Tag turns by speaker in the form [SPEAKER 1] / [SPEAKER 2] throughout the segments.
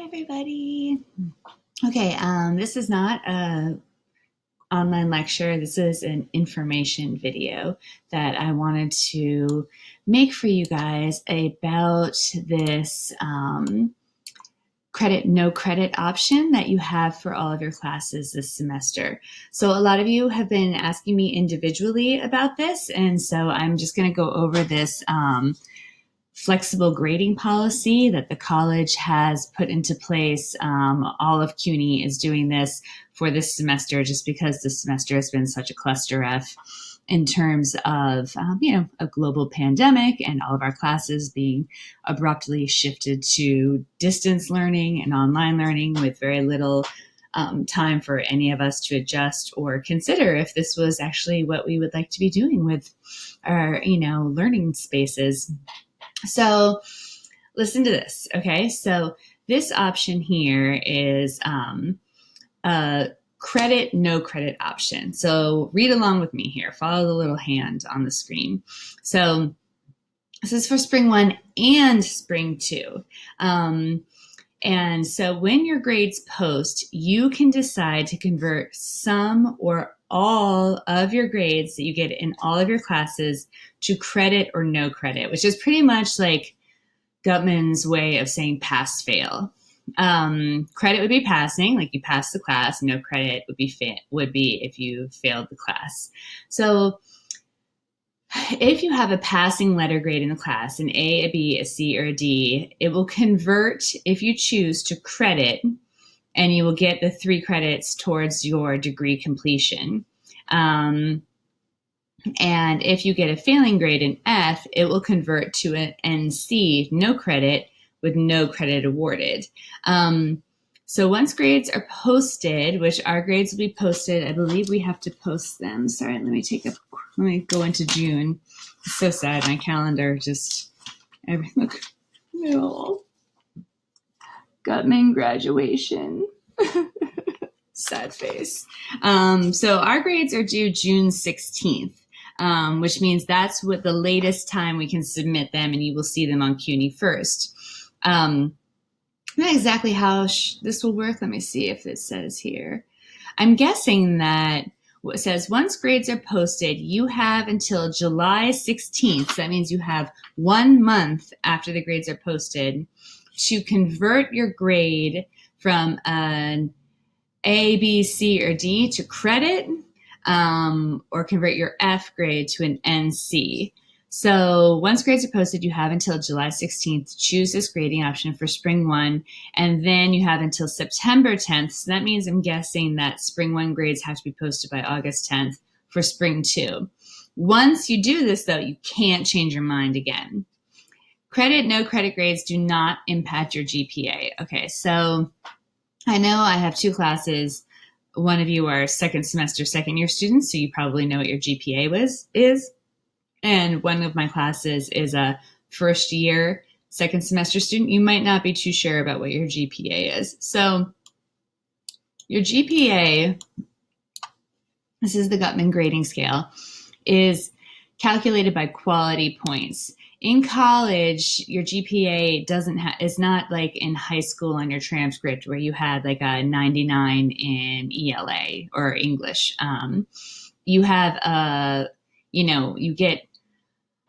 [SPEAKER 1] everybody. Okay, this is not a online lecture. This is an information video that I wanted to make for you guys about this credit, no credit option that you have for all of your classes this semester. So a lot of you have been asking me individually about this, and so I'm just going to go over this flexible grading policy that the college has put into place. All of CUNY is doing this for this semester just because this semester has been such a cluster F in terms of, a global pandemic and all of our classes being abruptly shifted to distance learning and online learning with very little time for any of us to adjust or consider if this was actually what we would like to be doing with our, learning spaces. So listen to this, okay? So this option here is a credit, no credit option. So read along with me here. Follow the little hand on the screen. So this is for spring 1 and spring 2. And so when your grades post, you can decide to convert some or all of your grades that you get in all of your classes to credit or no credit, which is pretty much like Gutman's way of saying pass fail. Credit would be passing, like you passed the class. No credit would be if you failed the class. So if you have a passing letter grade in the class, an A, a B, a C, or a D, it will convert, if you choose, to credit, and you will get the 3 credits towards your degree completion. And if you get a failing grade in F, it will convert to an NC, no credit, with no credit awarded. So once grades are posted, which our grades will be posted, I believe we have to post them. Sorry, let me go into June. It's so sad. My calendar look, no. Gutman graduation. Sad face. So our grades are due June 16th. Which means that's what the latest time we can submit them, and you will see them on CUNY first. Not exactly how this will work. Let me see if it says here. I'm guessing that it says once grades are posted, you have until July 16th. So that means you have 1 month after the grades are posted to convert your grade from an A, B, C, or D to credit, or convert your F grade to an NC. So once grades are posted, you have until July 16th to choose this grading option for spring 1, and then you have until September 10th. So that means I'm guessing that spring 1 grades have to be posted by August 10th for spring 2. Once you do this, though, you can't change your mind again. Credit, no credit grades do not impact your GPA. Okay, so I know I have 2 classes. One of you are second semester, second year students, so you probably know what your GPA is. And one of my classes is a first year, second semester student. You might not be too sure about what your GPA is. So your GPA, this is the Gutman grading scale, is calculated by quality points. In college, your GPA is not like in high school on your transcript where you had like a 99 in ELA or English. You have you get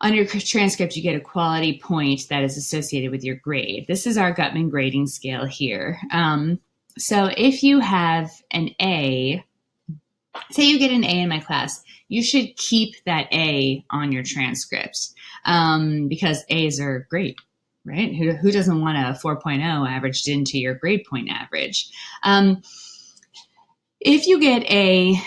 [SPEAKER 1] on your transcript, you get a quality point that is associated with your grade. This is our Gutman grading scale here. So if you have an A, say you get an A in my class, you should keep that A on your transcript because A's are great, right? Who doesn't want a 4.0 averaged into your grade point average? If you get a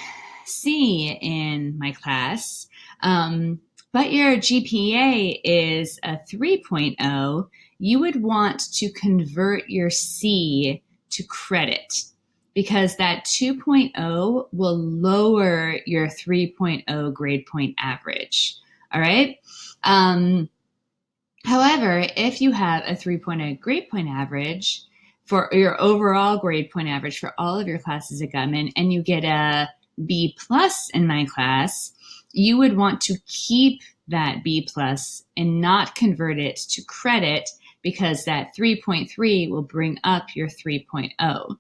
[SPEAKER 1] C in my class, but your GPA is a 3.0, you would want to convert your C to credit because that 2.0 will lower your 3.0 grade point average. All right. However, if you have a 3.0 grade point average for your overall grade point average for all of your classes at Gutman, and you get a B plus in my class, you would want to keep that B plus and not convert it to credit because that 3.3 will bring up your 3.0.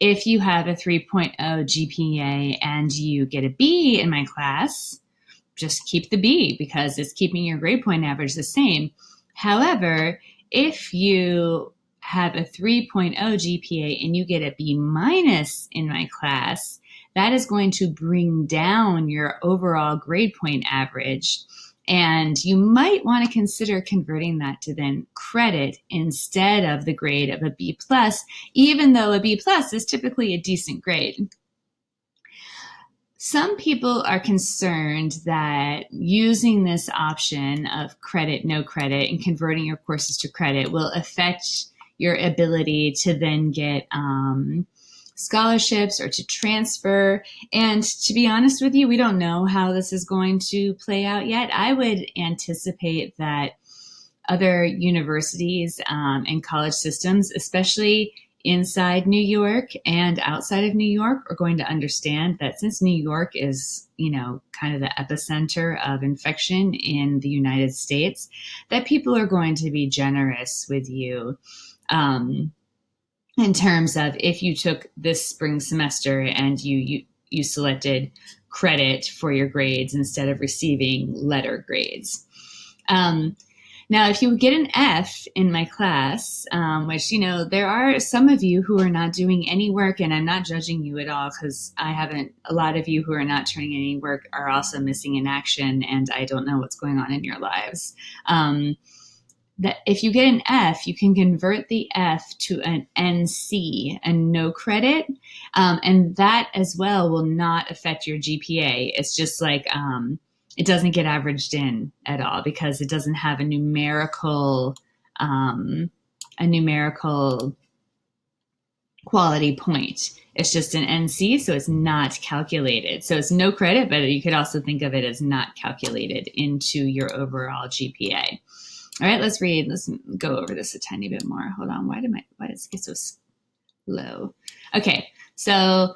[SPEAKER 1] If you have a 3.0 GPA and you get a B in my class, just keep the B because it's keeping your grade point average the same. However, if you have a 3.0 GPA and you get a B minus in my class, that is going to bring down your overall grade point average. And you might want to consider converting that to then credit instead of the grade of a B plus, even though a B plus is typically a decent grade. Some people are concerned that using this option of credit, no credit, and converting your courses to credit will affect your ability to then get scholarships or to transfer. And to be honest with you, we don't know how this is going to play out yet. I would anticipate that other universities and college systems, especially inside New York and outside of New York, are going to understand that since New York is, kind of the epicenter of infection in the United States, that people are going to be generous with you in terms of if you took this spring semester and you selected credit for your grades instead of receiving letter grades. Now, if you get an F in my class, which, there are some of you who are not doing any work, and I'm not judging you at all because a lot of you who are not turning any work are also missing in action, and I don't know what's going on in your lives. That if you get an F, you can convert the F to an NC, a no credit, and that as well will not affect your GPA. It's just like it doesn't get averaged in at all because it doesn't have a numerical quality point. It's just an NC, so it's not calculated. So it's no credit, but you could also think of it as not calculated into your overall GPA. All right, let's go over this a tiny bit more. Hold on, why does it get so slow? Okay, so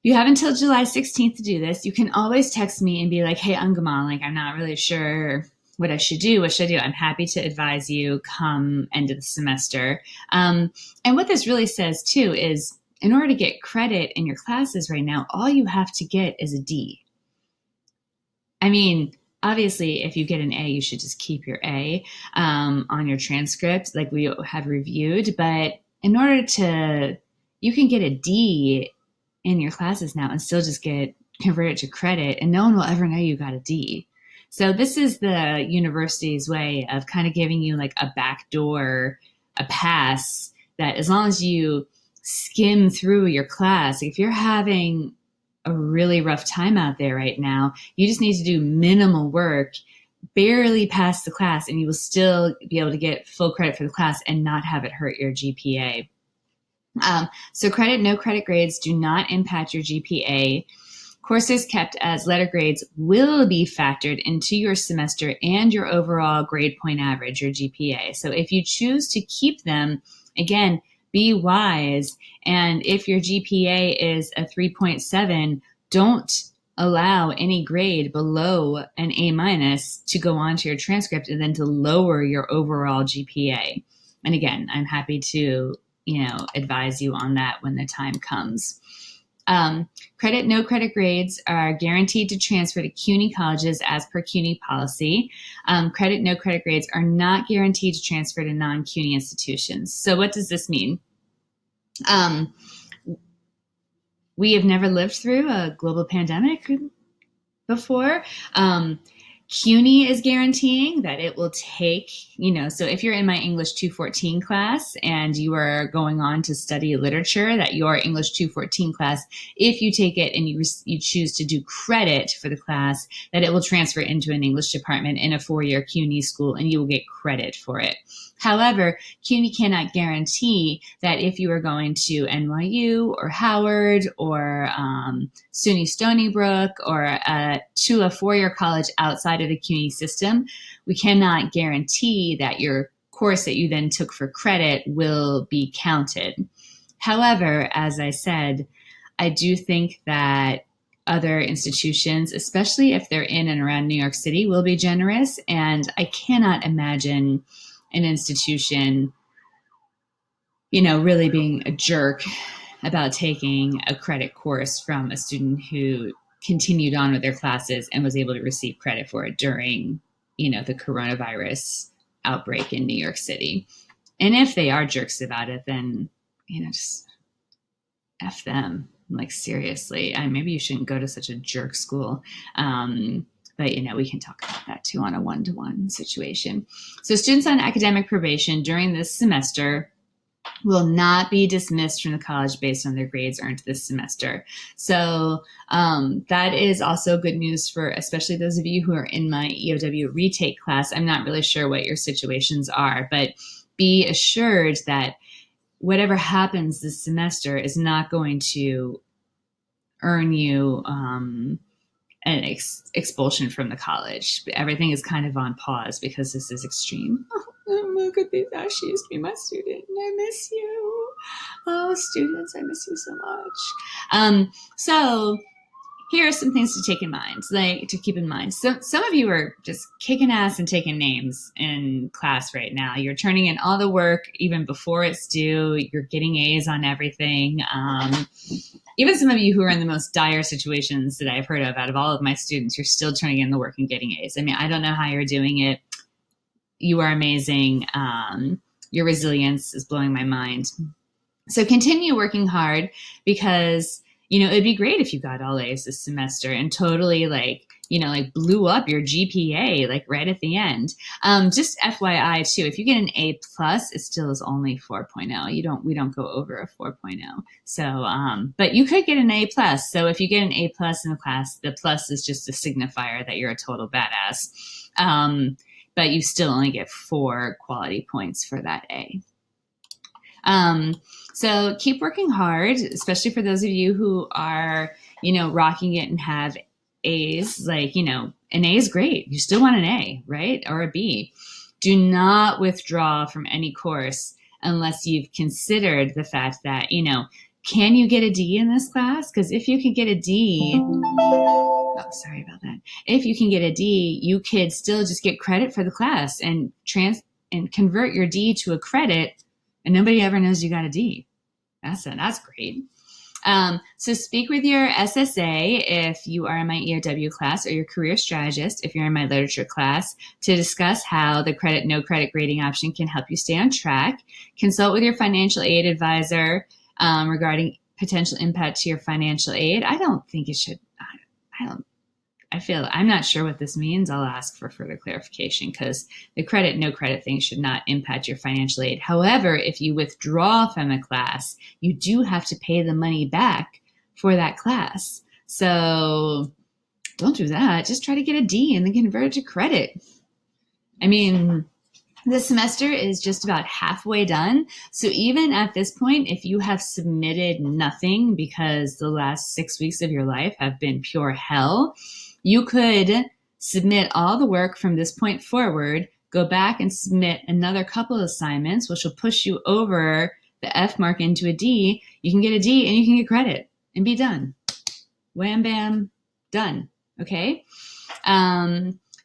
[SPEAKER 1] you have until July 16th to do this. You can always text me and be like, hey, Angaman, I'm not really sure what I should do. What should I do? I'm happy to advise you come end of the semester. And what this really says too is in order to get credit in your classes right now, all you have to get is a D. I mean, obviously, if you get an A, you should just keep your A on your transcript like we have reviewed. But in order you can get a D in your classes now and still just get converted to credit, and no one will ever know you got a D. So this is the university's way of kind of giving you like a backdoor, a pass that as long as you skim through your class, if you're having a really rough time out there right now, you just need to do minimal work, barely pass the class, and you will still be able to get full credit for the class and not have it hurt your GPA. So credit, no credit grades do not impact your GPA. Courses kept as letter grades will be factored into your semester and your overall grade point average, your GPA. So if you choose to keep them, again, be wise. And if your GPA is a 3.7, don't allow any grade below an A minus to go onto your transcript and then to lower your overall GPA. And again, I'm happy to, advise you on that when the time comes. Credit, no credit grades are guaranteed to transfer to CUNY colleges as per CUNY policy. Credit, no credit grades are not guaranteed to transfer to non-CUNY institutions. So what does this mean? We have never lived through a global pandemic before. CUNY is guaranteeing that it will take, so if you're in my English 214 class and you are going on to study literature, that your English 214 class, if you take it and you choose to do credit for the class, that it will transfer into an English department in a 4-year CUNY school and you will get credit for it. However, CUNY cannot guarantee that if you are going to NYU or Howard or SUNY Stony Brook or to a 4-year college outside of the CUNY system, we cannot guarantee that your course that you then took for credit will be counted. However, as I said, I do think that other institutions, especially if they're in and around New York City, will be generous. And I cannot imagine an institution, you know, really being a jerk about taking a credit course from a student who continued on with their classes and was able to receive credit for it during, you know, the coronavirus outbreak in New York City. And if they are jerks about it, then, you know, just F them. Like, seriously, maybe you shouldn't go to such a jerk school. But, you know, we can talk about that too on a one-to-one situation. So students on academic probation during this semester will not be dismissed from the college based on their grades earned this semester. So that is also good news for especially those of you who are in my EOW retake class. I'm not really sure what your situations are, but be assured that whatever happens this semester is not going to earn you an expulsion from the college. Everything is kind of on pause because this is extreme. Oh, look at these. She used to be my student and I miss you. Oh, students, I miss you so much. So here are some things to take in mind, like to keep in mind. So some of you are just kicking ass and taking names in class right now. You're turning in all the work even before it's due. You're getting A's on everything. Even some of you who are in the most dire situations that I've heard of out of all of my students, you're still turning in the work and getting A's. I mean, I don't know how you're doing it. You are amazing. Your resilience is blowing my mind. So continue working hard because, you know, it'd be great if you got all A's this semester and totally like, you know, like blew up your GPA like right at the end. Just FYI too, if you get an A plus, it still is only 4.0. We don't go over a 4.0. So, but you could get an A plus. So if you get an A plus in the class, the plus is just a signifier that you're a total badass. But you still only get 4 quality points for that A. So keep working hard, especially for those of you who are, you know, rocking it and have A's. Like, you know, an A is great. You still want an A, right? Or a B. Do not withdraw from any course unless you've considered the fact that, you know, can you get a D in this class? Because if you can get a D, oh, sorry about that. If you can get a D, you could still just get credit for the class and convert your D to a credit, and nobody ever knows you got a D. That's great. So speak with your SSA if you are in my EOW class, or your career strategist if you're in my literature class, to discuss how the credit, no credit grading option can help you stay on track. Consult with your financial aid advisor regarding potential impact to your financial aid. I don't think it should. I'm not sure what this means. I'll ask for further clarification because the credit, no credit thing should not impact your financial aid. However, if you withdraw from a class, you do have to pay the money back for that class. So don't do that. Just try to get a D and then convert it to credit. I mean, the semester is just about halfway done. So even at this point, if you have submitted nothing because the last 6 weeks of your life have been pure hell, you could submit all the work from this point forward, go back and submit another couple of assignments, which will push you over the F mark into a D. You can get a D and you can get credit and be done. Wham, bam, done. Okay?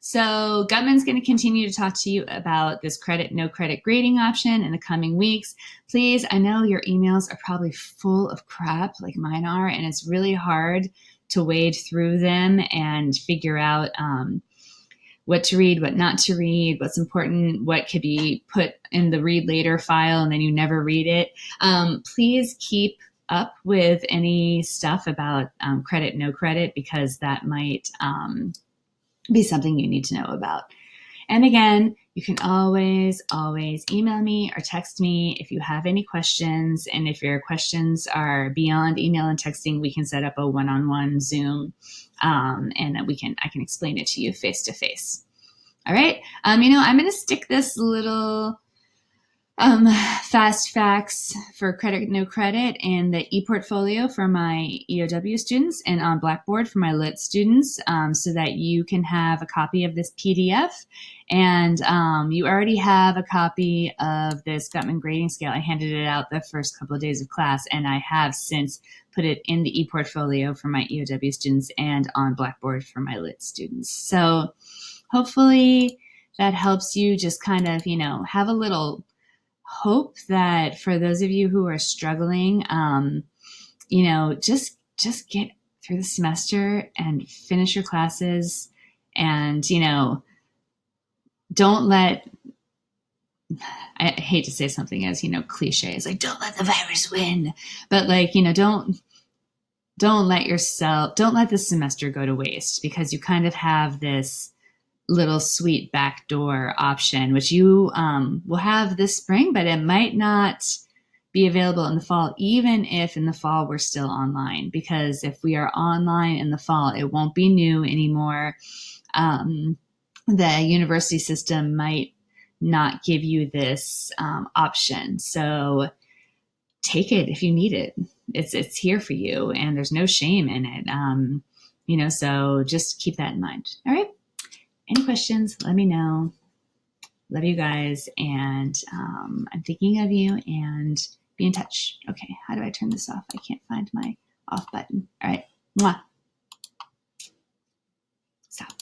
[SPEAKER 1] So Gutman's going to continue to talk to you about this credit, no credit grading option in the coming weeks. Please, I know your emails are probably full of crap like mine are, and it's really hard to wade through them and figure out what to read, what not to read, what's important, what could be put in the read later file and then you never read it. Please keep up with any stuff about credit, no credit, because that might be something you need to know about. And again, you can always email me or text me if you have any questions. And if your questions are beyond email and texting, we can set up a one-on-one Zoom and I can explain it to you face to face. All right. I'm going to stick this little fast facts for credit, no credit in the ePortfolio for my EOW students and on Blackboard for my Lit students so that you can have a copy of this PDF. And you already have a copy of this Gutman grading scale. I handed it out the first couple of days of class, and I have since put it in the ePortfolio for my EOW students and on Blackboard for my Lit students. So hopefully that helps you just kind of, have a little hope that for those of you who are struggling, just get through the semester and finish your classes, and, don't let, I hate to say something as, cliches, like, don't let the virus win, but like, don't let the semester go to waste, because you kind of have this little sweet backdoor option, which you will have this spring, but it might not be available in the fall, even if in the fall we're still online, because if we are online in the fall, it won't be new anymore. The university system might not give you this option. So take it if you need it. It's here for you, and there's no shame in it. So just keep that in mind. All right. Any questions? Let me know. Love you guys, and I'm thinking of you, and be in touch. Okay, how do I turn this off? I can't find my off button. All right. Mwah. Stop.